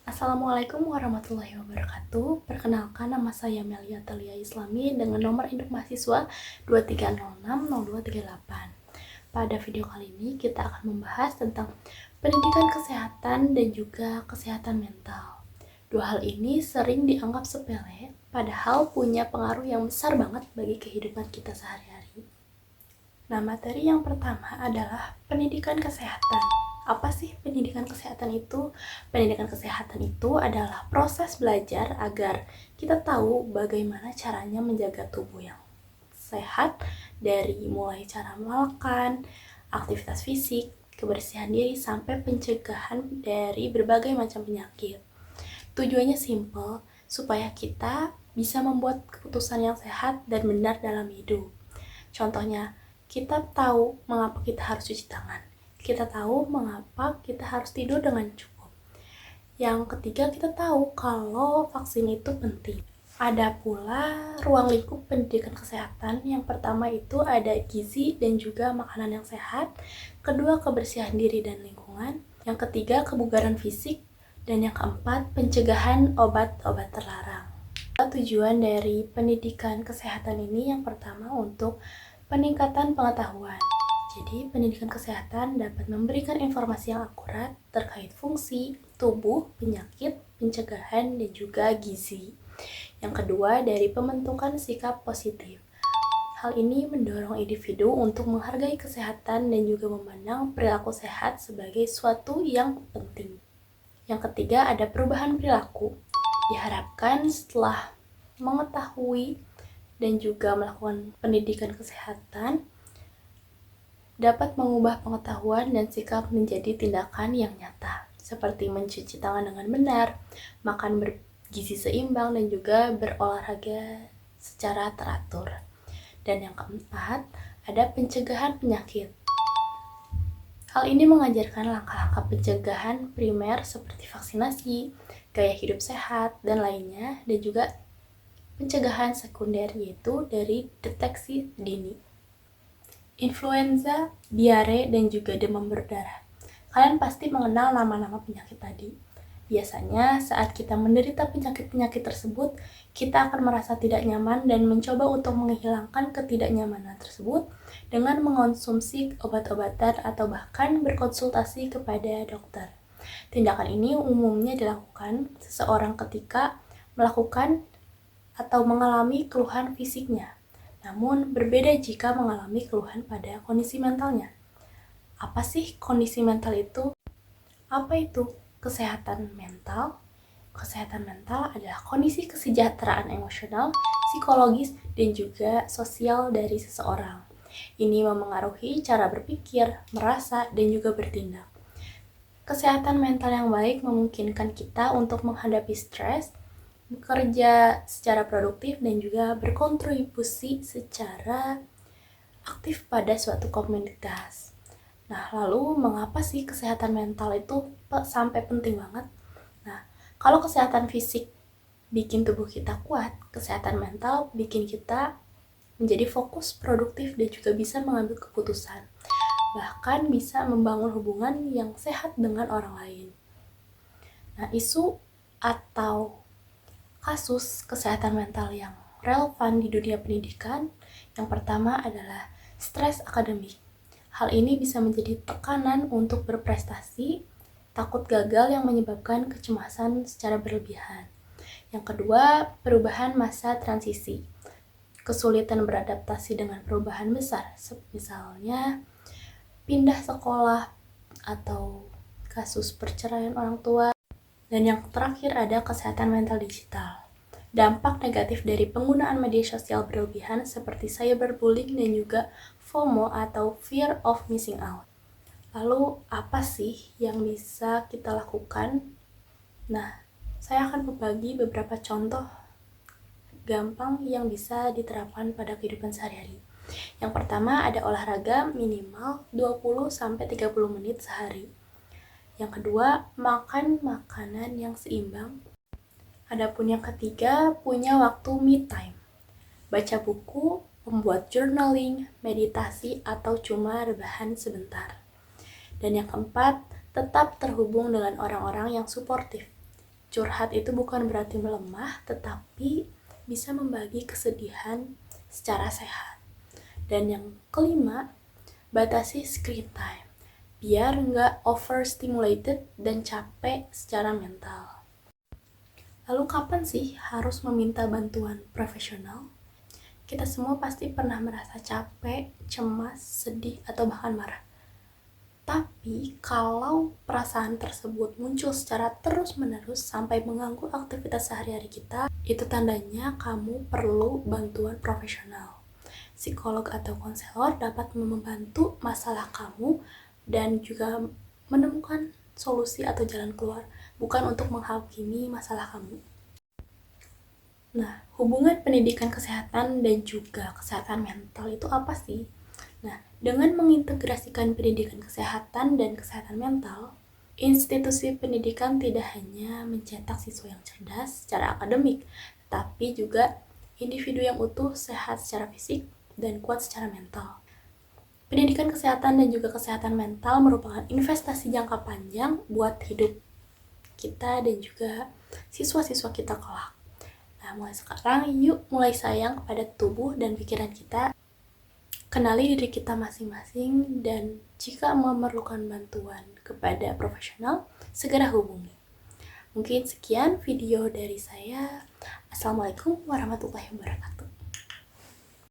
Assalamualaikum warahmatullahi wabarakatuh. Perkenalkan, nama saya Melia Talia Islami dengan nomor induk mahasiswa 23060238. Pada video kali ini kita akan membahas tentang pendidikan kesehatan dan juga kesehatan mental. Dua hal ini sering dianggap sepele, padahal punya pengaruh yang besar banget bagi kehidupan kita sehari-hari. Nah, materi yang pertama adalah pendidikan kesehatan. Apa sih pendidikan kesehatan itu? Pendidikan kesehatan itu adalah proses belajar agar kita tahu bagaimana caranya menjaga tubuh yang sehat, dari mulai cara makan, aktivitas fisik, kebersihan diri, sampai pencegahan dari berbagai macam penyakit. Tujuannya simple, supaya kita bisa membuat keputusan yang sehat dan benar dalam hidup. Contohnya, kita tahu mengapa kita harus cuci tangan. Kita tahu mengapa kita harus tidur dengan cukup. Yang ketiga, kita tahu kalau vaksin itu penting. Ada pula ruang lingkup pendidikan kesehatan. Yang pertama itu ada gizi dan juga makanan yang sehat. Kedua, kebersihan diri dan lingkungan. Yang ketiga, kebugaran fisik. Dan yang keempat, pencegahan obat-obat terlarang. Tujuan dari pendidikan kesehatan ini yang pertama untuk peningkatan pengetahuan. Jadi, pendidikan kesehatan dapat memberikan informasi yang akurat terkait fungsi, tubuh, penyakit, pencegahan, dan juga gizi. Yang kedua, dari pembentukan sikap positif. Hal ini mendorong individu untuk menghargai kesehatan dan juga memandang perilaku sehat sebagai suatu yang penting. Yang ketiga, ada perubahan perilaku. Diharapkan setelah mengetahui dan juga melakukan pendidikan kesehatan dapat mengubah pengetahuan dan sikap menjadi tindakan yang nyata, seperti mencuci tangan dengan benar, makan bergizi seimbang, dan juga berolahraga secara teratur. Dan yang keempat, ada pencegahan penyakit. Hal ini mengajarkan langkah-langkah pencegahan primer seperti vaksinasi, gaya hidup sehat, dan lainnya, dan juga pencegahan sekunder yaitu dari deteksi dini. Influenza, diare, dan juga demam berdarah. Kalian pasti mengenal nama-nama penyakit tadi. Biasanya saat kita menderita penyakit-penyakit tersebut, kita akan merasa tidak nyaman dan mencoba untuk menghilangkan ketidaknyamanan tersebut dengan mengonsumsi obat-obatan atau bahkan berkonsultasi kepada dokter. Tindakan ini umumnya dilakukan seseorang ketika melakukan atau mengalami keluhan fisiknya. Namun, berbeda jika mengalami keluhan pada kondisi mentalnya. Apa sih kondisi mental itu? Apa itu kesehatan mental? Kesehatan mental adalah kondisi kesejahteraan emosional, psikologis, dan juga sosial dari seseorang. Ini memengaruhi cara berpikir, merasa, dan juga bertindak. Kesehatan mental yang baik memungkinkan kita untuk menghadapi stres, bekerja secara produktif, dan juga berkontribusi secara aktif pada suatu komunitas. Nah, lalu mengapa sih kesehatan mental itu sampai penting banget? Nah, kalau kesehatan fisik bikin tubuh kita kuat, kesehatan mental bikin kita menjadi fokus, produktif, dan juga bisa mengambil keputusan. Bahkan bisa membangun hubungan yang sehat dengan orang lain. Nah, isu atau kasus kesehatan mental yang relevan di dunia pendidikan yang pertama adalah stres akademik. Hal ini bisa menjadi tekanan untuk berprestasi, takut gagal yang menyebabkan kecemasan secara berlebihan. Yang kedua, perubahan masa transisi. Kesulitan beradaptasi dengan perubahan besar, misalnya pindah sekolah atau kasus perceraian orang tua. Dan yang terakhir ada kesehatan mental digital. Dampak negatif dari penggunaan media sosial berlebihan seperti cyberbullying dan juga FOMO atau fear of missing out. Lalu apa sih yang bisa kita lakukan? Nah, saya akan berbagi beberapa contoh gampang yang bisa diterapkan pada kehidupan sehari-hari. Yang pertama ada olahraga minimal 20-30 menit sehari. Yang kedua, makan makanan yang seimbang. Adapun yang ketiga, punya waktu me time. Baca buku, membuat journaling, meditasi, atau cuma rebahan sebentar. Dan yang keempat, tetap terhubung dengan orang-orang yang suportif. Curhat itu bukan berarti melemah, tetapi bisa membagi kesedihan secara sehat. Dan yang kelima, batasi screen time, biar nggak overstimulated dan capek secara mental. Lalu kapan sih harus meminta bantuan profesional? Kita semua pasti pernah merasa capek, cemas, sedih, atau bahkan marah. Tapi kalau perasaan tersebut muncul secara terus-menerus sampai mengganggu aktivitas sehari-hari kita, itu tandanya kamu perlu bantuan profesional. Psikolog atau konselor dapat membantu masalah kamu dan juga menemukan solusi atau jalan keluar, bukan untuk menghakimi masalah kamu. Nah, hubungan pendidikan kesehatan dan juga kesehatan mental itu apa sih? Nah, dengan mengintegrasikan pendidikan kesehatan dan kesehatan mental, institusi pendidikan tidak hanya mencetak siswa yang cerdas secara akademik, tapi juga individu yang utuh, sehat secara fisik, dan kuat secara mental. Pendidikan kesehatan dan juga kesehatan mental merupakan investasi jangka panjang buat hidup kita dan juga siswa-siswa kita kelak. Nah, mulai sekarang yuk mulai sayang kepada tubuh dan pikiran kita. Kenali diri kita masing-masing, dan jika memerlukan bantuan kepada profesional, segera hubungi. Mungkin sekian video dari saya. Assalamualaikum warahmatullahi wabarakatuh.